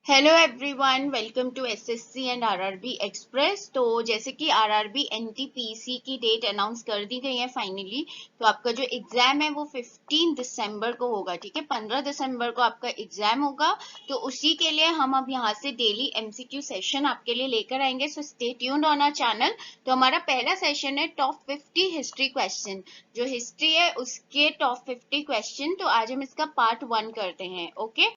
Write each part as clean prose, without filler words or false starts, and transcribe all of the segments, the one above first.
Hello everyone, welcome to SSC and RRB express. तो जैसे कि आरआरबी एनटीपीसी की डेट अनाउंस कर दी गई है फाइनली। तो आपका जो एग्जाम है वो 15 दिसंबर को होगा। ठीक है, 15 दिसंबर को आपका एग्जाम होगा। तो उसी के लिए हम अब यहाँ से डेली एमसीक्यू सेशन आपके लिए लेकर आएंगे। So stay tuned on our channel. तो हमारा पहला सेशन है टॉप 50 हिस्ट्री क्वेश्चन। जो हिस्ट्री है उसके टॉप 50 क्वेश्चन। तो आज हम इसका पार्ट 1 करते हैं। ओके,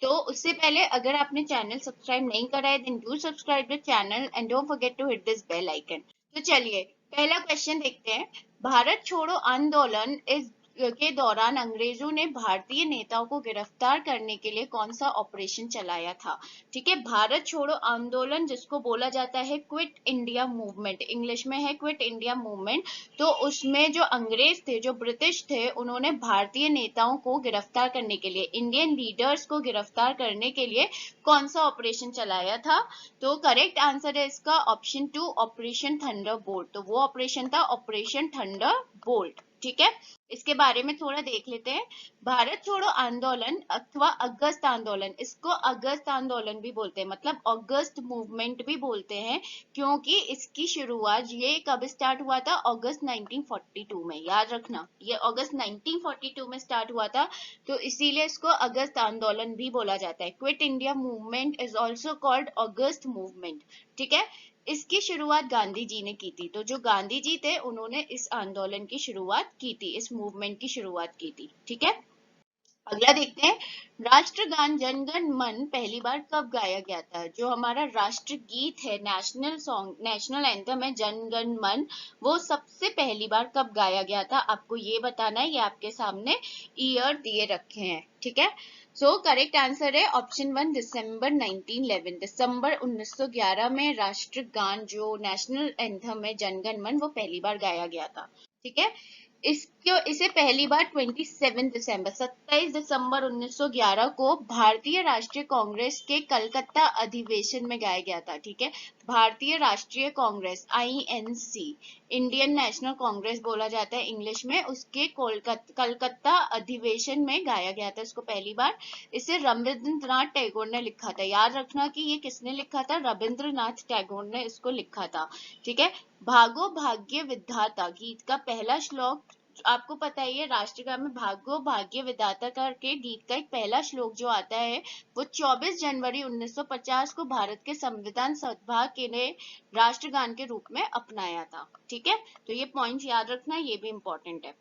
तो उससे पहले अगर आपने चैनल सब्सक्राइब नहीं करा है then do subscribe the channel and don't forget to hit this bell icon. तो चलिए पहला क्वेश्चन देखते हैं। भारत छोड़ो आंदोलन इस के दौरान अंग्रेजों ने भारतीय नेताओं को गिरफ्तार करने के लिए कौन सा ऑपरेशन चलाया था? ठीक है, भारत छोड़ो आंदोलन जिसको बोला जाता है क्विट इंडिया मूवमेंट, इंग्लिश में है क्विट इंडिया मूवमेंट। तो उसमें जो अंग्रेज थे, जो ब्रिटिश थे, उन्होंने भारतीय नेताओं को गिरफ्तार करने के लिए, इंडियन लीडर्स को गिरफ्तार करने के लिए कौन सा ऑपरेशन चलाया था? तो करेक्ट आंसर है इसका ऑप्शन 2, ऑपरेशन थंडर बोल्ट। तो वो ऑपरेशन था ऑपरेशन थंडर बोल्ट। ठीक है, इसके बारे में थोड़ा देख लेते हैं। भारत छोड़ो आंदोलन अथवा अगस्त आंदोलन, इसको अगस्त आंदोलन भी बोलते हैं, मतलब अगस्त मूवमेंट भी बोलते हैं, क्योंकि इसकी शुरुआत ये कब स्टार्ट हुआ था? अगस्त 1942 में। याद रखना, ये अगस्त 1942 में स्टार्ट हुआ था। तो इसीलिए इसको अगस्त आंदोलन भी बोला जाता है। Quit India movement is also called August movement. ठीक है, इसकी शुरुआत गांधी जी ने की थी। तो जो गांधी जी थे उन्होंने इस आंदोलन की शुरुआत की थी, इस मूवमेंट की शुरुआत की थी। ठीक है, अगला देखते हैं। राष्ट्रगान जनगण मन पहली बार कब गाया गया था? जो हमारा राष्ट्रगीत है, नेशनल सॉन्ग, नेशनल एंथम है जनगण मन, वो सबसे पहली बार कब गाया गया था? आपको ये बताना है। ये आपके सामने ईयर दिए रखे हैं। ठीक है, सो करेक्ट आंसर है ऑप्शन 1, दिसंबर 1911। दिसंबर 1911 में राष्ट्रगान जो नेशनल एंथम है जनगण मन वो पहली बार गाया गया था। ठीक है, इसे पहली बार 27 दिसंबर 1911 को भारतीय राष्ट्रीय कांग्रेस के कलकत्ता अधिवेशन में गाया गया था। ठीक है, भारतीय राष्ट्रीय Congress INC, Indian national Congress बोला जाता है इंग्लिश में, उसके कलकत्ता अधिवेशन में गाया गया था इसको पहली बार। इसे रविंद्रनाथ टैगोर ने लिखा था। याद रखना कि ये किसने लिखा था? रविंद्रनाथ टैगोर ने इसको लिखा था। ठीक है, भागो भाग्य विधाता गीत का पहला श्लोक, आपको पता ही है राष्ट्रगान में भागो भाग्य विधाता करके गीत का एक पहला श्लोक जो आता है वो 24 जनवरी 1950 को भारत के संविधान सभा के ने राष्ट्रगान के रूप में अपनाया था। ठीक है, तो ये पॉइंट याद रखना, ये भी इंपॉर्टेंट है।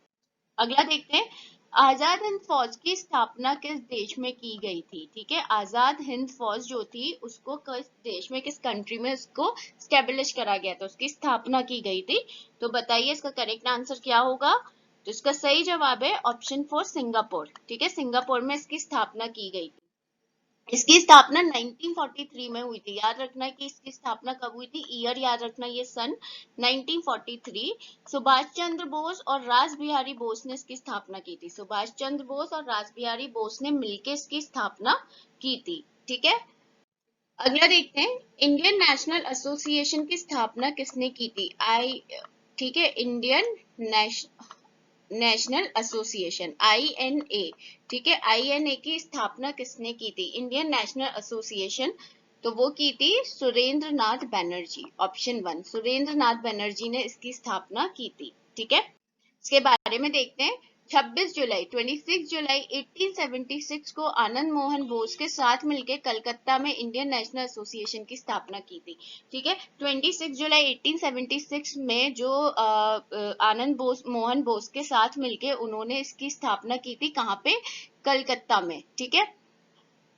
अगला देखते हैं। आजाद हिंद फौज की स्थापना किस देश में की गई थी? ठीक है, आजाद हिंद फौज जो थी उसको किस देश में, किस कंट्री में उसको स्टेब्लिश करा गया था, उसकी स्थापना की गई थी? तो बताइए इसका करेक्ट आंसर क्या होगा? तो इसका सही जवाब है ऑप्शन 4, सिंगापुर। ठीक है, सिंगापुर में इसकी स्थापना की गई थी। इसकी स्थापना 1943 में हुई थी। याद रखना कि इसकी स्थापना कब हुई थी, ईयर याद रखना, ये सन 1943। सुभाष चंद्र बोस और रास बिहारी बोस ने इसकी स्थापना की थी। सुभाष चंद्र बोस और रास बिहारी बोस ने मिलकर इसकी स्थापना की थी। ठीक है, अगला देखते हैं। इंडियन नेशनल एसोसिएशन की स्थापना किसने की थी? ठीक है, इंडियन नेशनल एसोसिएशन आईएनए। ठीक है, आईएनए की स्थापना किसने की थी? इंडियन नेशनल एसोसिएशन, तो वो की थी सुरेंद्र नाथ बनर्जी। ऑप्शन 1, सुरेंद्र नाथ बनर्जी ने इसकी स्थापना की थी। ठीक है, इसके बारे में देखते हैं। 26 जुलाई 1876 को आनंद मोहन बोस के साथ मिलकर कलकत्ता में इंडियन नेशनल एसोसिएशन की स्थापना की थी। ठीक है, 26 जुलाई 1876 में जो आनंद मोहन बोस के साथ मिलकर उन्होंने इसकी स्थापना की थी। कहाँ पे? कलकत्ता में। ठीक है,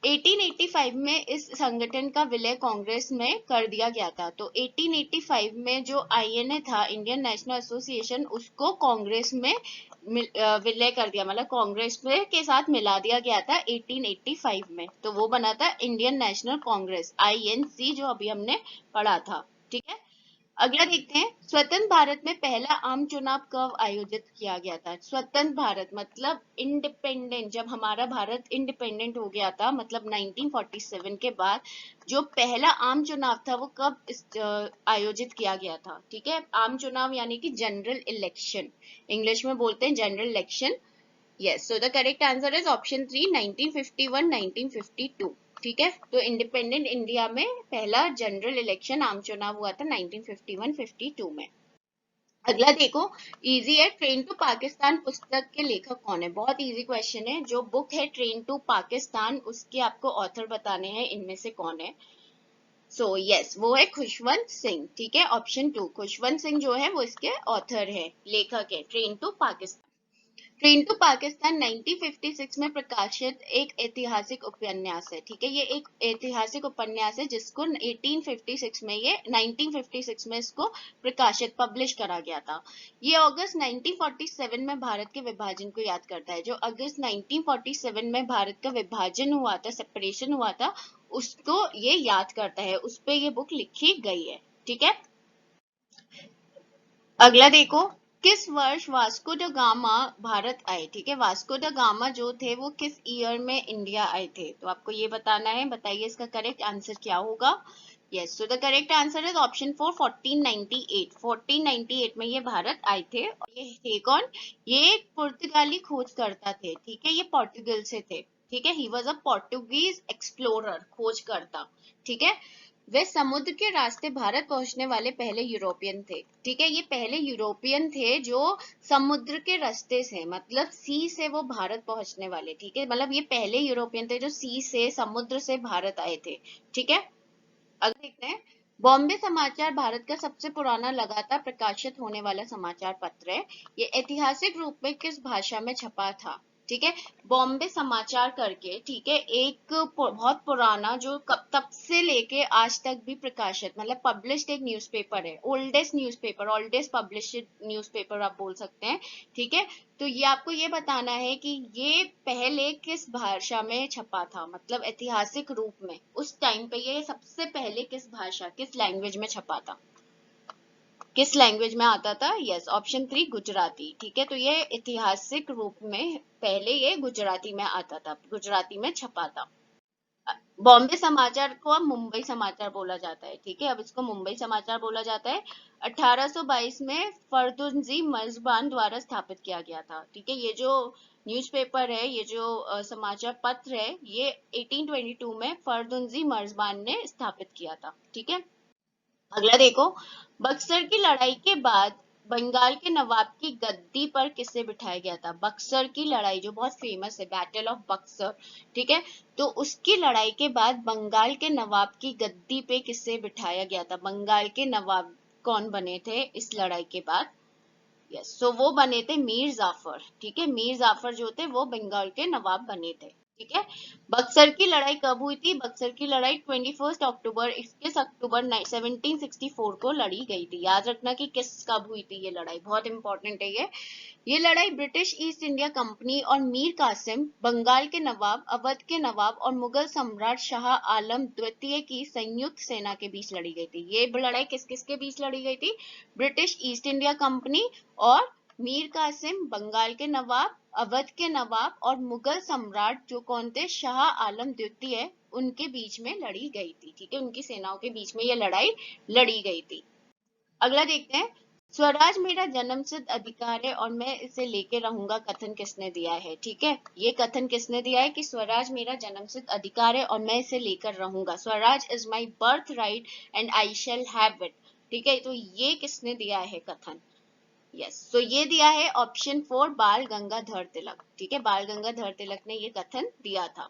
1885 में इस संगठन का विलय कांग्रेस में कर दिया गया था। तो 1885 में जो आईएनए था, इंडियन नेशनल एसोसिएशन, उसको कांग्रेस में विलय कर दिया, मतलब कांग्रेस में के साथ मिला दिया गया था 1885 में। तो वो बना था इंडियन नेशनल कांग्रेस आईएनसी, जो अभी हमने पढ़ा था। ठीक है, अगला देखते हैं। स्वतंत्र भारत में पहला आम चुनाव कब आयोजित किया गया था? स्वतंत्र भारत मतलब इंडिपेंडेंट, जब हमारा भारत इंडिपेंडेंट हो गया था, मतलब 1947 के बाद जो पहला आम चुनाव था वो कब आयोजित किया गया था? ठीक है, आम चुनाव यानी कि जनरल इलेक्शन, इंग्लिश में बोलते हैं general election. Yes, so the correct answer is option 3, 1951, 1952। ठीक है, तो इंडिपेंडेंट इंडिया में पहला जनरल इलेक्शन आम चुनाव हुआ था 1951-52 में। अगला देखो, इजी है। ट्रेन टू पाकिस्तान पुस्तक के लेखक कौन है? बहुत इजी क्वेश्चन है। जो बुक है ट्रेन टू पाकिस्तान, उसके आपको ऑथर बताने हैं, इनमें से कौन है। सो यस, वो है खुशवंत सिंह। ठीक है, ऑप्शन 2 खुशवंत सिंह जो है वो इसके ऑथर है, लेखक है train to Pakistan. Train to Pakistan 1956 में प्रकाशित एक ऐतिहासिक उपन्यास है। ठीक है, ये एक ऐतिहासिक उपन्यास है जिसको 1856 में ये 1956 में इसको प्रकाशित पब्लिश करा गया था। ये अगस्त 1947 में भारत के विभाजन को याद करता है। जो अगस्त 1947 में भारत का विभाजन हुआ था, सेपरेशन हुआ था, उसको ये याद करता है, उस पे ये बुक लिखी गई है। ठीक है, अगला देखो, किस वर्ष वास्को ड गामा भारत आए? ठीक है, वास्को ड गामा जो थे वो किस ईयर में इंडिया आए थे? तो आपको ये बताना है। बताइए इसका करेक्ट आंसर क्या होगा। Yes, so the correct answer is option 4 1498। 1498 में ये भारत आए थे। और ये थे कौन? ये एक पुर्तगाली खोजकर्ता थे। ठीक है, ये पोर्टुगल से थे। ठीक है, he was a Portuguese explorer, खोजकर्ता। ठीक है, वे समुद्र के रास्ते भारत पहुंचने वाले पहले यूरोपियन थे। ठीक है, ये पहले यूरोपियन थे जो समुद्र के रास्ते से, मतलब सी से वो भारत पहुंचने वाले। ठीक है, मतलब ये पहले यूरोपियन थे जो सी से, समुद्र से भारत आए थे। ठीक है, अगला देखते हैं। बॉम्बे समाचार भारत का सबसे पुराना लगातार प्रकाशित होने वाला समाचार पत्र है। ये ऐतिहासिक रूप में किस भाषा में छपा था? ठीक है, बॉम्बे समाचार करके, ठीक है, एक बहुत पुराना, जो तब से लेके आज तक भी प्रकाशित, मतलब पब्लिश्ड एक न्यूज़पेपर है। Oldest newspaper, oldest published newspaper आप बोल सकते हैं। ठीक है, तो ये आपको ये बताना है कि ये पहले किस भाषा में छपा था, मतलब ऐतिहासिक रूप में उस टाइम पे ये सबसे पहले किस भाषा, किस लैंग्वेज में छपा था, किस लैंग्वेज में आता था। Yes, option 3 Gujarati. ठीक है, तो ये ऐतिहासिक रूप में पहले ये गुजराती में आता था, गुजराती में छपा था। बॉम्बे समाचार को अब मुंबई समाचार बोला जाता है। ठीक है, अब इसको मुंबई समाचार बोला जाता है। 1822 में फरदुनजी मर्जबान द्वारा स्थापित किया गया था। ठीक है, ये जो न्यूज़पेपर है, ये जो समाचार पत्र है, ये 1822 में फरदुनजी मर्जबान ने स्थापित किया था। ठीक है, अगला देखो, बक्सर की लड़ाई के बाद बंगाल के नवाब की गद्दी पर किसे बिठाया गया था? बक्सर की लड़ाई जो बहुत फेमस है, बैटल ऑफ बक्सर। ठीक है, तो उसकी लड़ाई के बाद बंगाल के नवाब की गद्दी पे किसे बिठाया गया था? बंगाल के नवाब कौन बने थे इस लड़ाई के बाद? यस, सो वो बने थे मीर जाफर। ठीक है, मीर जाफर जो थे वो बंगाल के नवाब बने थे। ठीक है, बक्सर की लड़ाई कब हुई थी? बक्सर की लड़ाई 21 अक्टूबर 21 अक्टूबर 1764 को लड़ी गई थी। याद रखना कि किस कब हुई थी ये लड़ाई, बहुत इंपॉर्टेंट है ये। ये लड़ाई ब्रिटिश ईस्ट इंडिया कंपनी और मीर कासिम, बंगाल के नवाब, अवध के नवाब और मुगल सम्राट शाह आलम द्वितीय की संयुक्त सेना के बीच लड़ी गई थी। ये लड़ाई किस किस के बीच लड़ी गई थी? ब्रिटिश ईस्ट इंडिया कंपनी और मीर कासिम, बंगाल के नवाब, अवध के नवाब और मुगल सम्राट जो कौन थे, शाह आलम द्वितीय, उनके बीच में लड़ी गई थी। ठीक है, उनकी सेनाओं के बीच में ये लड़ाई लड़ी गई थी। अगला देखते हैं, स्वराज मेरा जन्मसिद्ध अधिकार है और मैं इसे लेके रहूंगा, कथन किसने दिया है? ठीक है, ये कथन किसने दिया है कि स्वराज मेरा जन्मसिद्ध अधिकार है और मैं इसे लेकर रहूंगा, Swaraj is my birth right and I shall have it. ठीक है, तो ये किसने दिया है कथन? यस, सो ये दिया है ऑप्शन 4 बाल गंगाधर तिलक। ठीक है, बाल गंगाधर तिलक ने ये कथन दिया था।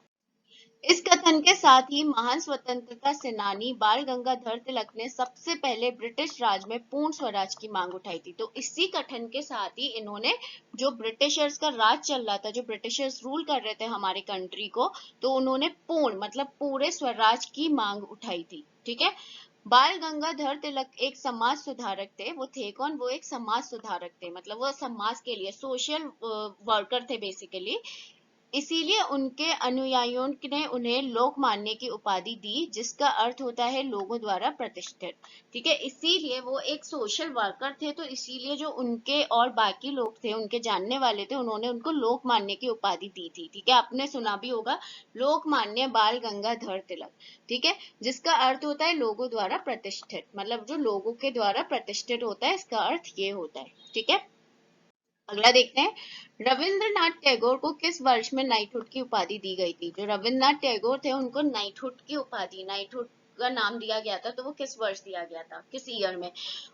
इस कथन के साथ ही महान स्वतंत्रता सेनानी बाल गंगाधर तिलक ने सबसे पहले ब्रिटिश राज में पूर्ण स्वराज की मांग उठाई थी। तो इसी कथन के साथ ही इन्होंने, जो ब्रिटिशर्स का राज चल रहा था, जो ब्रिटिशर्स रूल कर रहे थे हमारे कंट्री को, तो उन्होंने पूर्ण, मतलब पूरे स्वराज की मांग उठाई थी। ठीक है, बाल गंगाधर तिलक एक समाज सुधारक थे। वो थे कौन? वो एक समाज सुधारक थे, मतलब वो समाज के लिए सोशल वर्कर थे बेसिकली। इसीलिए उनके अनुयायियों ने उन्हें लोकमान्य की उपाधि दी, जिसका अर्थ होता है लोगों द्वारा प्रतिष्ठित। ठीक है, इसीलिए वो एक सोशल वर्कर थे, तो इसीलिए जो उनके और बाकी लोग थे, उनके जानने वाले थे, उन्होंने उनको लोकमान्य की उपाधि दी थी। ठीक है, आपने सुना भी होगा लोकमान्य बाल गंगाधर तिलक। ठीक है, जिसका अर्थ होता है लोगों द्वारा प्रतिष्ठित, मतलब जो लोगों के द्वारा प्रतिष्ठित होता है, इसका अर्थ ये होता है। ठीक है, अगला देखते हैं, रविंद्रनाथ टैगोर को किस वर्ष में नाइटहुड की उपाधि दी गई थी? जो रविंद्रनाथ टैगोर थे उनको नाइटहुड की उपाधि, नाइटहुड का नाम दिया गया था, तो वो किस वर्ष दिया गया था, किस ईयर में?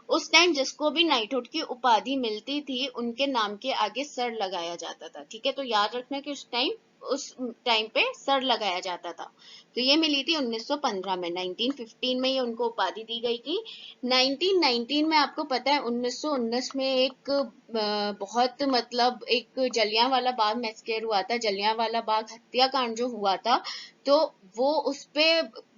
उस टाइम जिसको भी नाइटहुड की उपाधि मिलती थी उनके नाम के आगे सर लगाया जाता था, ठीक है? तो याद रखना कि उस टाइम पे सर लगाया जाता था। तो ये मिली थी 1915 में, 1915 में ये उनको उपाधि दी गई थी। 1919 में आपको पता है 1919 में एक बहुत मतलब एक जलियांवाला बाग मैसेकर हुआ था, जलियांवाला बाग हत्याकांड जो हुआ था, तो वो उस पे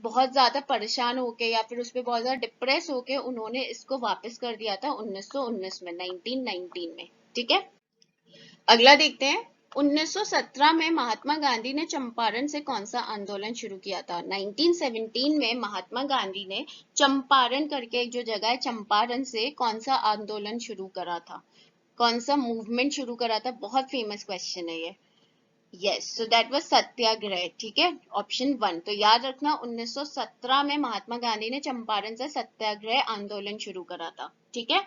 बहुत ज्यादा परेशान होके या फिर उस पे बहुत ज्यादा डिप्रेस होके उन्होंने इसको वापस कर दिया था 1919 में, 1919 में, ठीक है? अगला देखते हैं, 1917 में महात्मा गांधी ने चंपारण से कौन सा आंदोलन शुरू किया था? 1917 में महात्मा गांधी ने चंपारण करके एक जो जगह है चंपारण से कौन सा आंदोलन शुरू करा था, कौन सा मूवमेंट शुरू करा था? बहुत फेमस क्वेश्चन है ये। यस, सो दैट वाज सत्याग्रह, ठीक है, ऑप्शन 1। तो याद रखना 1917 में महात्मा गांधी ने चंपारण से सत्याग्रह आंदोलन शुरू करा था, ठीक है?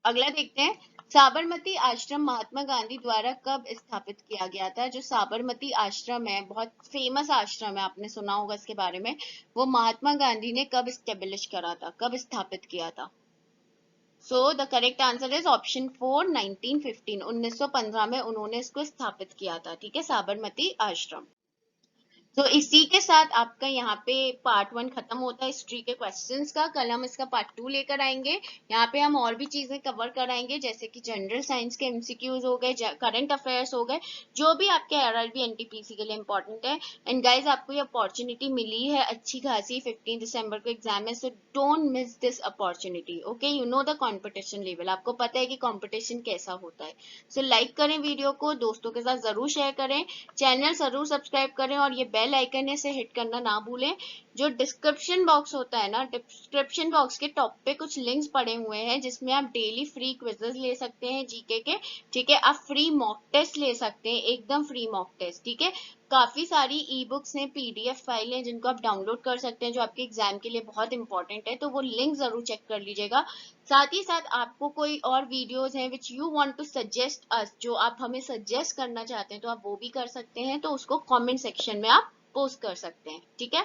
अगला देखते हैं, साबरमती आश्रम महात्मा गांधी द्वारा कब स्थापित किया गया था? जो साबरमती आश्रम है, बहुत फेमस आश्रम है, आपने सुना होगा इसके बारे में, वो महात्मा गांधी ने कब स्टेब्लिश करा था, कब स्थापित किया था? So the correct answer is option 4, 1915, 1915 में उन्होंने इसको स्थापित किया था, ठीक है, साबरमती आश्रम। तो इसी के साथ आपका यहाँ पे पार्ट 1 खत्म होता है हिस्ट्री के क्वेश्चंस का। कल हम इसका पार्ट 2 लेकर आएंगे। यहाँ पे हम और भी चीजें कवर कराएंगे, जैसे कि जनरल साइंस के एमसीक्यूज हो गए, करंट अफेयर्स हो गए, जो भी आपके आरआरबी एनटीपीसी के लिए इंपॉर्टेंट है। एंड गाइज, आपको ये अपॉर्चुनिटी मिली है अच्छी खासी, 15 दिसंबर को एग्जाम है, so don't miss this opportunity, okay? You know the competition level, आपको पता है कि कॉम्पिटिशन कैसा होता है। सो लाइक करें वीडियो को, दोस्तों के साथ जरूर शेयर करें, चैनल जरूर सब्सक्राइब करें और ये बेल आइकन है इसे हिट करना ना भूलें। जो डिस्क्रिप्शन बॉक्स होता है ना, डिस्क्रिप्शन बॉक्स के टॉप पे कुछ लिंक्स पड़े हुए हैं जिसमें आप डेली फ्री क्विजेस ले सकते हैं जीके के, ठीक है? आप फ्री मॉक टेस्ट ले सकते हैं, एकदम फ्री मॉक टेस्ट, ठीक है? काफी सारी ई बुक्स हैं, पीडीएफ फाइल हैं जिनको आप डाउनलोड कर सकते हैं, जो आपके एग्जाम के लिए बहुत इंपॉर्टेंट है, तो वो लिंक जरूर चेक कर लीजिएगा। साथ ही साथ आपको कोई और वीडियोस हैं which you want to suggest us, जो आप हमें सजेस्ट करना चाहते हैं, तो आप वो भी कर सकते हैं, तो उसको कमेंट सेक्शन में आप पोस्ट कर सकते हैं, ठीक है?